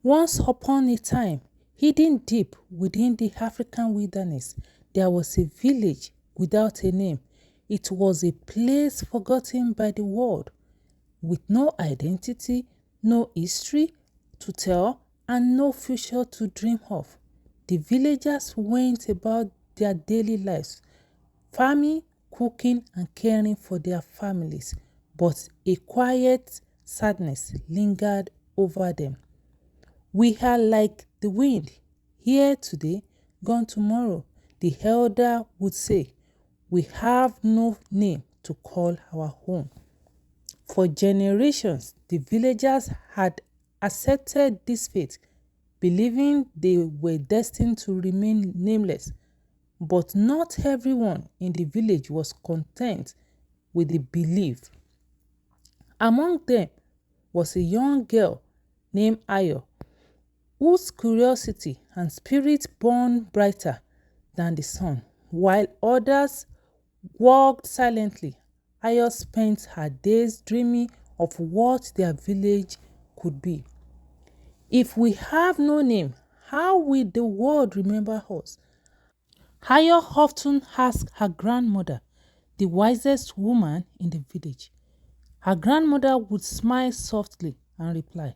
Once upon a time, hidden deep within the African wilderness, there was a village without a name. It was a place forgotten by the world, with no identity, no history to tell, and no future to dream of. The villagers went about their daily lives, farming, cooking, and caring for their families, but a quiet sadness lingered over them. We are like the wind, here today, gone tomorrow. The elder would say, we have no name to call our home. For generations, the villagers had accepted this fate, believing they were destined to remain nameless. But not everyone in the village was content with the belief. Among them was a young girl named Ayo, whose curiosity and spirit burned brighter than the sun. While others walked silently, Ayo spent her days dreaming of what their village could be. If we have no name, how will the world remember us? Ayo often asked her grandmother, the wisest woman in the village. Her grandmother would smile softly and reply,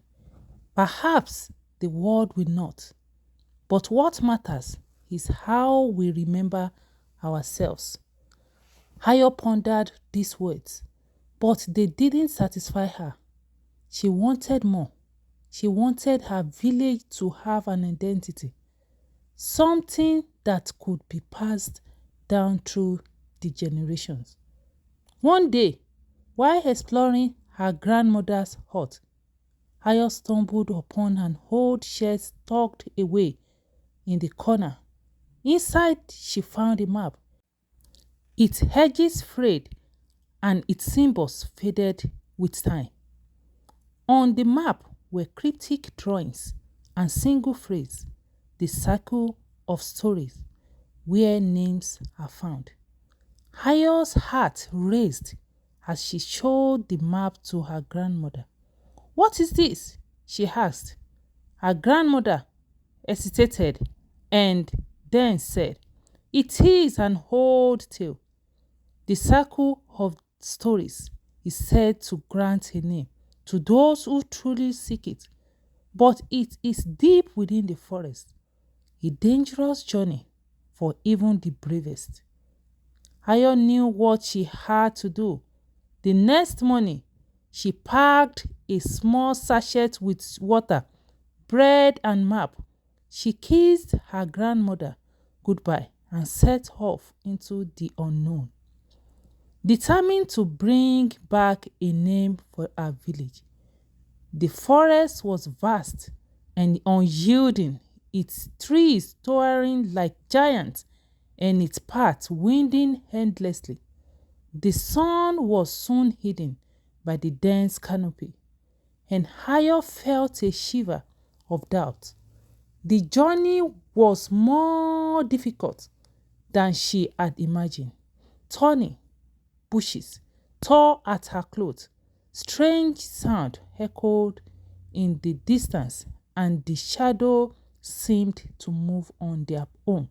perhaps the world will not. But what matters is how we remember ourselves. Ayo pondered these words, but they didn't satisfy her. She wanted more. She wanted her village to have an identity, something that could be passed down through the generations. One day, while exploring her grandmother's hut, Ayo stumbled upon an old shed tucked away in the corner. Inside, she found a map, its edges frayed and its symbols faded with time. On the map were cryptic drawings and single phrase, the circle of stories where names are found. Ayo's heart raced as she showed the map to her grandmother. What is this? She asked. Her grandmother hesitated and then said, it is an old tale. The circle of stories is said to grant a name to those who truly seek it, but it is deep within the forest, a dangerous journey for even the bravest. Ayo knew what she had to do. The next morning, she packed a small sachet with water, bread, and map. She kissed her grandmother goodbye and set off into the unknown, determined to bring back a name for her village. The forest was vast and unyielding, its trees towering like giants and its path winding endlessly. The sun was soon hidden by the dense canopy, and Ayo felt a shiver of doubt. The journey was more difficult than she had imagined. Thorny bushes tore at her clothes. Strange sound echoed in the distance, and the shadow seemed to move on their own.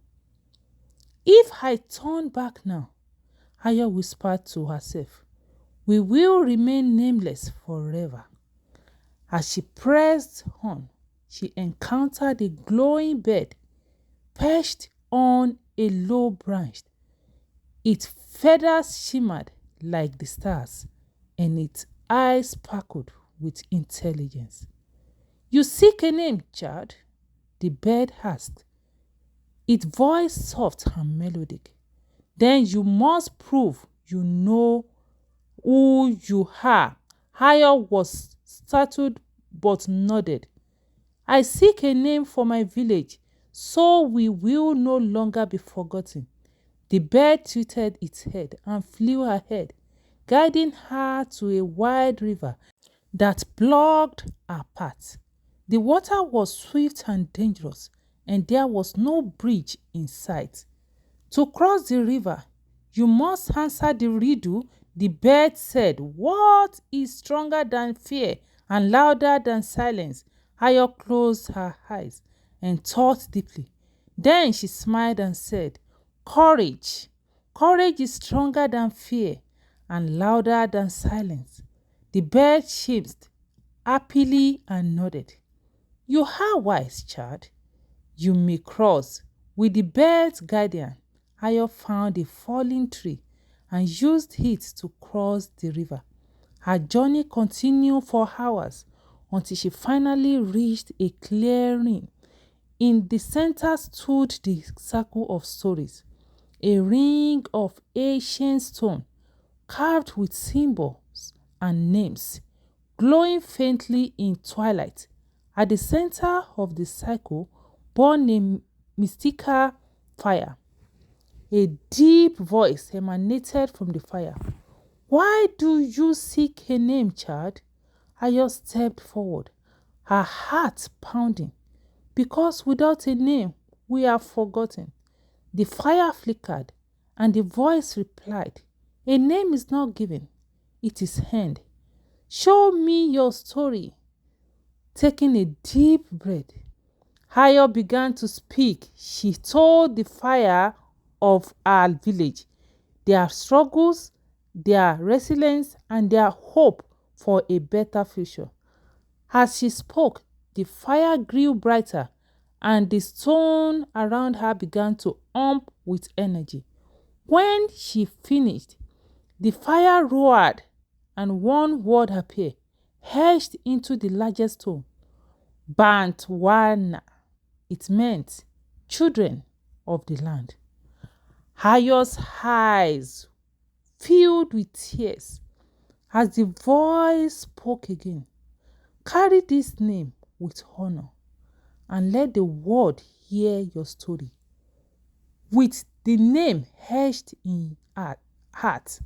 If I turn back now, Ayo whispered to herself, we will remain nameless forever. As she pressed on, she encountered a glowing bird perched on a low branch. Its feathers shimmered like the stars, and its eyes sparkled with intelligence. You seek a name, child? The bird asked, its voice soft and melodic. Then you must prove you know who you are. Ayo was startled but nodded. I seek a name for my village, so we will no longer be forgotten. The bird tilted its head and flew ahead, guiding her to a wide river that blocked her path. The water was swift and dangerous, and there was no bridge in sight. To cross the river, you must answer the riddle, the bird said. What is stronger than fear and louder than silence? Ayo closed her eyes and thought deeply. Then she smiled and said, "Courage. Courage is stronger than fear and louder than silence." The bird chirped happily and nodded. "You are wise, child. You may cross." With the bird's guidance, Ayo found a fallen tree and used it to cross the river. Her journey continued for hours until she finally reached a clearing. In the center stood the circle of stories, a ring of ancient stone carved with symbols and names, glowing faintly in twilight. At the center of the circle burned a mystical fire. A deep voice emanated from the fire. "Why do you seek a name, child?" Ayo stepped forward, her heart pounding. "Because without a name, we are forgotten." The fire flickered, and the voice replied, "A name is not given, it is earned. Show me your story." Taking a deep breath, Ayo began to speak. She told the fire of our village, their struggles, their resilience, and their hope for a better future. As she spoke, the fire grew brighter, and the stone around her began to hum with energy. When she finished, the fire roared, and one word appeared, etched into the largest stone: Bantwana. It meant children of the land. Ayo's eyes filled with tears as the voice spoke again. "Carry this name with honor and let the world hear your story." With the name etched in her heart,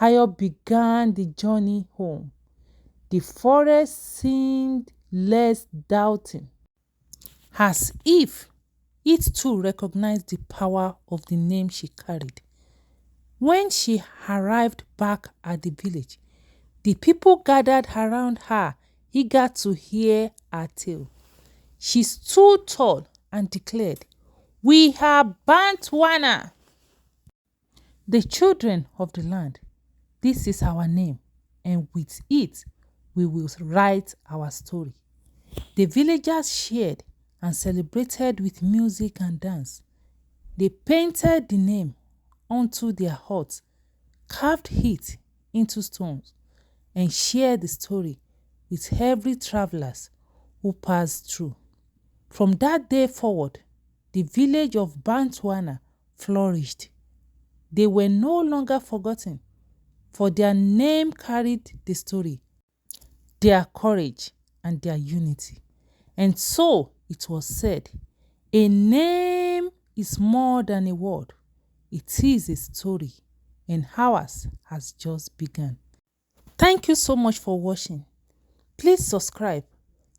Ayo began the journey home. The forest seemed less doubting, as if it too recognized the power of the name she carried. When she arrived back at the village, the people gathered around her, eager to hear her tale. She stood tall and declared, "We are Bantwana, the children of the land. This is our name, and with it, we will write our story." The villagers cheered and celebrated with music and dance. They painted the name onto their huts, carved it into stones, and shared the story with every traveler who passed through. From that day forward, the village of Bantwana flourished. They were no longer forgotten, for their name carried the story, their courage, and their unity. And so it was said, "A name is more than a word. It is a story, and ours has just begun." Thank you so much for watching. Please subscribe,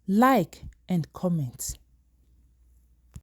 like, and comment.